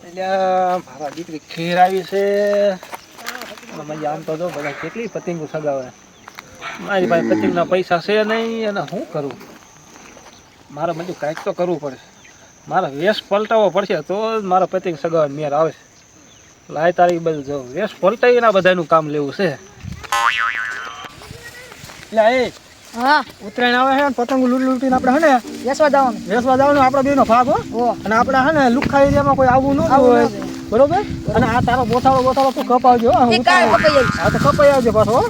એટલે મારા દીકરી ખેર આવી છે. મજા આમ તો જો બધા કેટલી પતંગો સગાવે. મારી પાસે પતંગના પૈસા છે નહીં અને શું કરું. મારે બધું કાંઈક તો કરવું પડે. મારે વેશ પલટાવવો પડશે તો જ મારા પતંગ સગાવવાનો મેળ આવે. લાય તારીખ બધું જો વેશ પલટાવીને બધાનું કામ લેવું છે. એટલે એ હા ઉત્તરાયણ આવે છે ને પતંગ લૂંટીને આપણે હે ને વેસવા જવાનું આપણા બેનો ભાગ હો. અને આપણે હે ને લુખ્ખા એરિયામાં કોઈ આવવું ન હોય બરોબર. અને આ તારો બોથાળો તું કપાવજો. હા તો કપાઈ આવજો પાછો હો.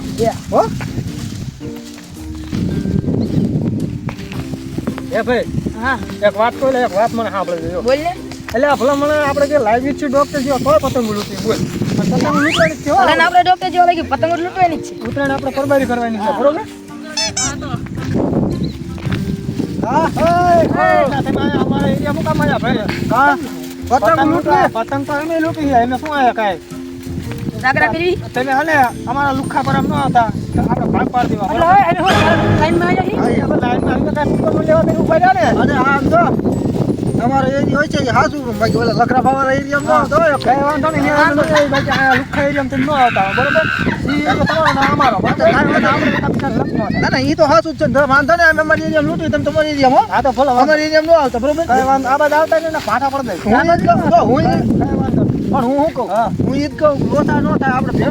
એ ભાઈ હા એક વાત કહો એક વાત મને સાંભળી દેજો. બોલ ને એટલે ભલા મને આપણે જે લાઈવ છે ડોક્ટર જેવા કોઈ પતંગ લૂંટી બોલ પતંગ લૂંટવાની છે. અને આપણે ડોક્ટર જેવા લાગી પતંગ લૂંટવાની જ છે. ઉત્તરાયણ આપણે પરબારી કરવાની છે બરોબર. હા તમે અમારા એરિયા મુકામ આવ્યા ભાઈ. હા પતંગ લૂંટવી પતંગ તો અમે લૂંટી છે એમને શું આવ્યા કાંઈ જાગરા કરી તમે હલે અમારા લુખ્ખા પર આમ ન હતા આપણે ભાગ પાડી દેવા. એટલે હવે અમે હું લાઈનમાં આવ્યા અને આમ જો અમારો એરિયા હોય છે હાસુ બાકી ઓલા લખરા ભાવાના એરિયામાં ન હતો કઈ વાંધો નહીં. બાકી આ લુખ્ખા એરિયામાં તમે ન આવતા બરોબર. ઈ તો તમારો ને અમારો ના ના ઈ તો હાસુ જ છે વાંધો નહીં. અમે અમારી એરિયા લૂંટી તમે તમારી એરિયામાં હા તો ભલે અમારી એરિયામાં ન આવતા બરોબર. કઈ વાંધો આ બધા આવતા ને પાઠા પડ દે હું કઈ વાંધો પણ હું શું કહું હું ઈ જ કહું ખોટા ન થાય આપણે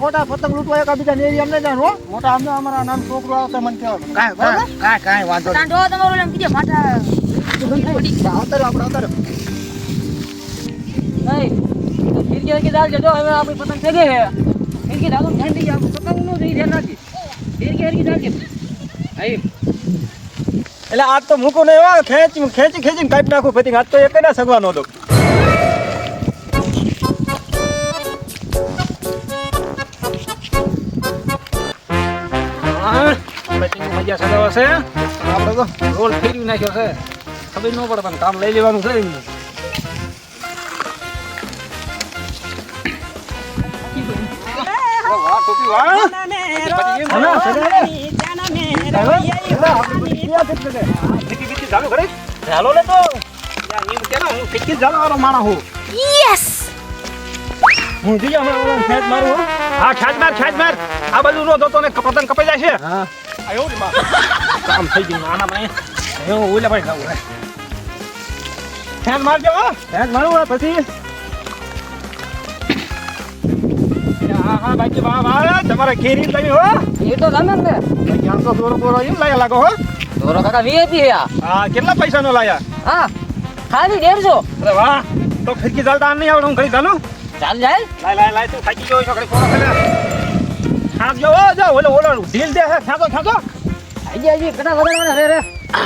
ખોટા પતંગ લૂંટવા એક બીજા એરિયામાં નહીં જાણો મોટા અમને અમારા નામ છોકરો આવશે મને કહેવા કાંઈ વાંધો તાન જો તમારું એમ કીધે માથા આવતારો નહીં ફિરકી કે દાલ જજો હવે આપણી પતંગ થઈ ગઈ હે ફિરકી દાલ ઠંડી આપ પતંગ નો જઈ ધ્યાન રાખી ફિરકી દાલ કે આઈ એટલે આજ તો મૂકો નહીં એવા ખેંચીને કાપી નાખું પતંગ. આજ તો એક ના સગવાનો હતો. મજા સગાવા છે આપણે તો રોલ ફેરવી નાખ્યો છે. ખબર ન પડે પણ કામ લઈ લેવાનું છે એમને. વાહ ટોપી વાહ ચાલો લે તો હું ફિટકી ચાલો વાળો માણસ હું હું જોઈ હમણાં ખેંચ મારું. હા ખેંચ માર આ બાજુ નો દોતો ને પતંગ કપાઈ જાય છે. હા આયો ને કામ થઈ ગયું નાના ભાઈ હું ઓલા ભાઈ જાવ ખેંચ મારજો ખેંચ મારું પછી હા બાકી વાહ તમારે ઘેરી લઈ હો એ તો ગમે ને ક્યાં તો દોરો બોરો એમ લાયા લાગો હો. દોરો કાકા વીઆઈપી હે હા કેટલા પૈસા નો લાયા. હા ખાલી 150. અરે વાહ તો ફિરકી ચાલતા નહીં આવડે હું ઘડી ચાલું. ચાલ જાય લાય તું થાકી ગયો છો ઘડી ફોન કરે ખાસ જો ઓલો ઢીલ દે છે ખાતો આજી કટા વધારવાના રે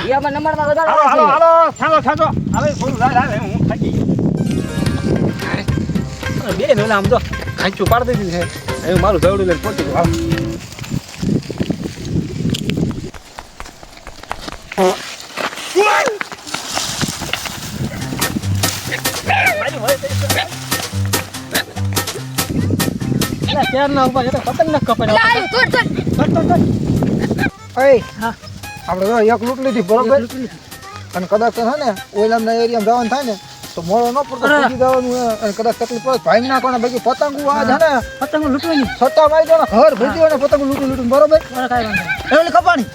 ઈયામાં નંબરમાં વધારવાના હાલો ખાતો હવે ફોન લાય હું થાકી ગયો બે ને આમ તો ખાંચું પાડી દીધી છે હવે મારું દવડું લઈને પહોંચી ગયું. પતંગ ના કપાય આપણે એક લૂંટ લીધી બરોબર. અને કદાચ છે ને ઓઈલામના એરિયામાં જવાનું થાય ને તો મોડો ન પડતો પૂછી જવાનું અને કદાચ તકલીફ પડે ભાઈ ના કોને બાકી પતંગો આ છે ને પતંગ લૂંટવાની છટ્ટા મારી દો ને ઘર ભેજી હોય ને પતંગ લૂંટી બરોબર કાંઈ વાંધો એની કપાણી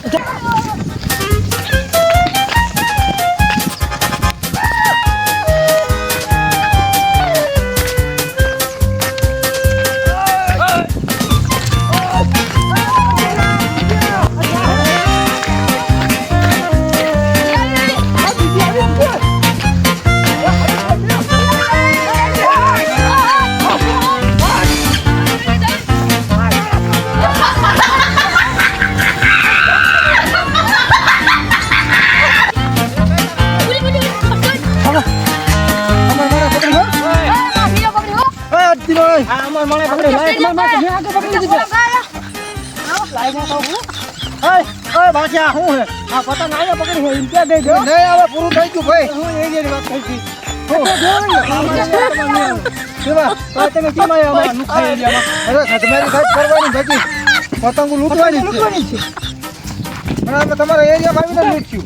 પૂરું થઈ ગયું ભાઈ તમે કેમ પતંગો લૂંટવાની છે તમારા એરિયામાં આવીને લૂંટ્યું.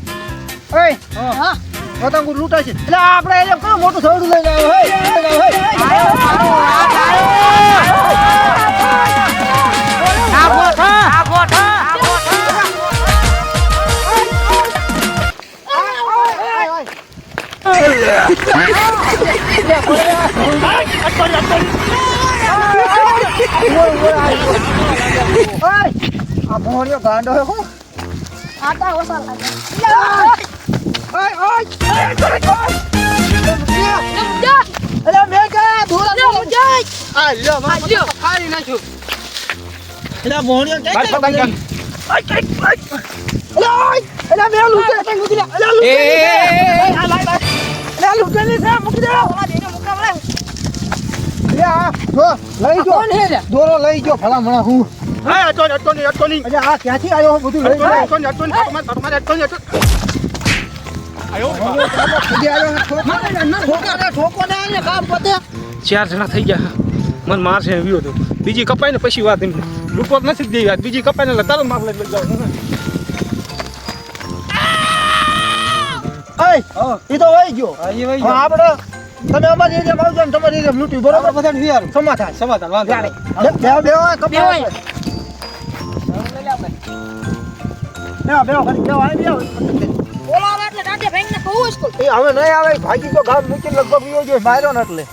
પતંગ લૂંટાય છે એટલે આપણે એને કયું મોટું સવડું લઈને આવ્યો આ ભોણિયો ગાંડો હે હું આટા ઓસા લાગે અરે મેઘા દોરા લ્યો મુજાય આ લ્યો આ લ્યો ખાલી નાખ્યું એટલે ભોણિયો કે પતંગ ક્યાં? અરે મે લૂટે પતંગ મૂકી દે અરે લૂટે આ લાય અરે લૂટે ની છે મૂકી દે આ દેને મુકાવલે અરે આ જો લઈ જો કોણ હે રે દોરો લઈ ગયો ભલા મણા હું હા અટોની અરે આ ક્યાંથી આવ્યો બધું લઈ ગયો અટોની આયો ઠોકો ને આને કામ પતે 4 જણા થઈ ગયા મન મારશે એમ વિયો તો બીજી કપાઈ ને પછી વાત એમને લૂંટવો જ નથી દેવી વાત બીજી કપાઈ ને તારો માર લઈ જાવ એ તો વહી ગયો હવે આપણે તમે અમારી એરિયામાં આવજો ને તમારી એરિયામાં લૂંટ્યું બરોબર બધાને વિયારું સમાધાન સમાધાન વાંધો નહીં. બે કપાય બે ખાલી બે આવી ઓલા આવે એટલે દાંતે ભાઈને કહું સ્કૂલ એ હવે નહીં આવે ભાગી તો ગામ મૂકીને લગભગ વિયો ગયો માર્યો ને એટલે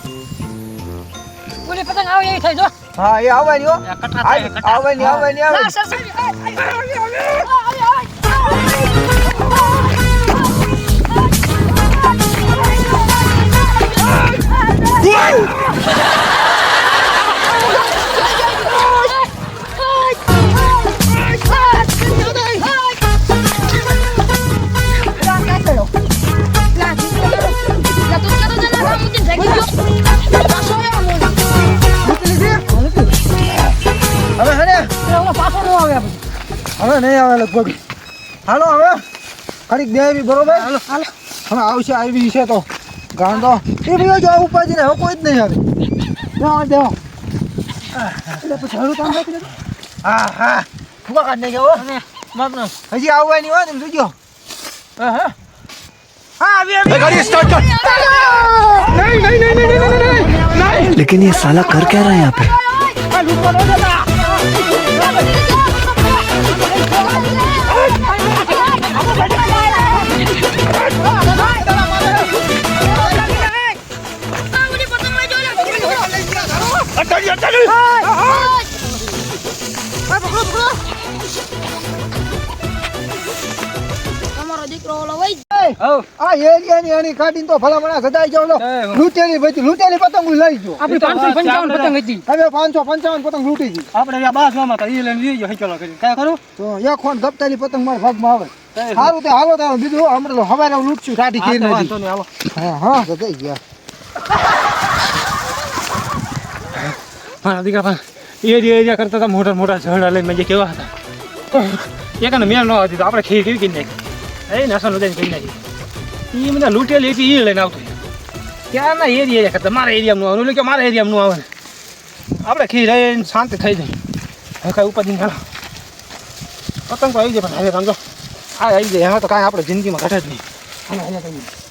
ઓલી પતંગ આવે એવી થઈ જો હા એ આવવાની હો આવવાની આવે ના સર હવે હે પાછો નો આવે હવે નહીં આવે લગભગ હાલો હવે ખરીક દેવી બરોબર હાલો હવે આવશે આવી છે તો ગાંડો એ ભાઈ જો ઉપાજી ને હવે કોઈ જ નહીં આવે દેવો એટલે પછી હળું કામ રાખી દેજો હા ફૂકા કાઢ નાખે હો હજી આવવાની હોય ને જોજો હા આવી ગાડી સ્ટાર્ટ કર નહીં लेकिन ये साला कर क्या रहा है यहाँ पे આ લૂંટવા ન દેતા અમારો દીકરો ઓલો વઈ આ એરિયાની આની કાઢીને તો ભલામણા સદાઈ જાવ લો લૂંટેલી પતંગ લઈ ગયો આપણી 555 પતંગ હતી હવે 555 પતંગ લૂંટી ગઈ આપણે ત્યાં બાસમાં હતા ઈ લઈને લઈ ગયો હિચોલો કરી કાય કરું તો એક ફોન ગપતાલી પતંગ મારા ભાગમાં આવે સારું તે હાલો તારો બીજું હમણાં હવારે લૂંટશું કાઢી ખીર વાંધો નહીં આવો હા તો જઈ ગયા મારા દીકરા પણ એરિયા કરતા હતા મોટા મોટા ઝરડા લઈને મેં જે કેવા હતા એકને મેળ ન હતી તો આપણે ખીર કેવી કરી નાખી એ નસલ લઈને કરી નાખી એ મને લૂંટેલી હતી એ લઈને આવતો ક્યાંના એરિયા કરતા મારા એરિયામાં આવે કે મારા એરિયામાં આવે ને આપણે ખીર રહીને શાંતિ થઈ જાય હવે કાંઈ ઉપાધિ ચાલો પતંગ તો આવી જાય પણ હવે સમજો આ આવી જાય હવે તો કાંઈ આપણે જિંદગીમાં ઘટે જ નહીં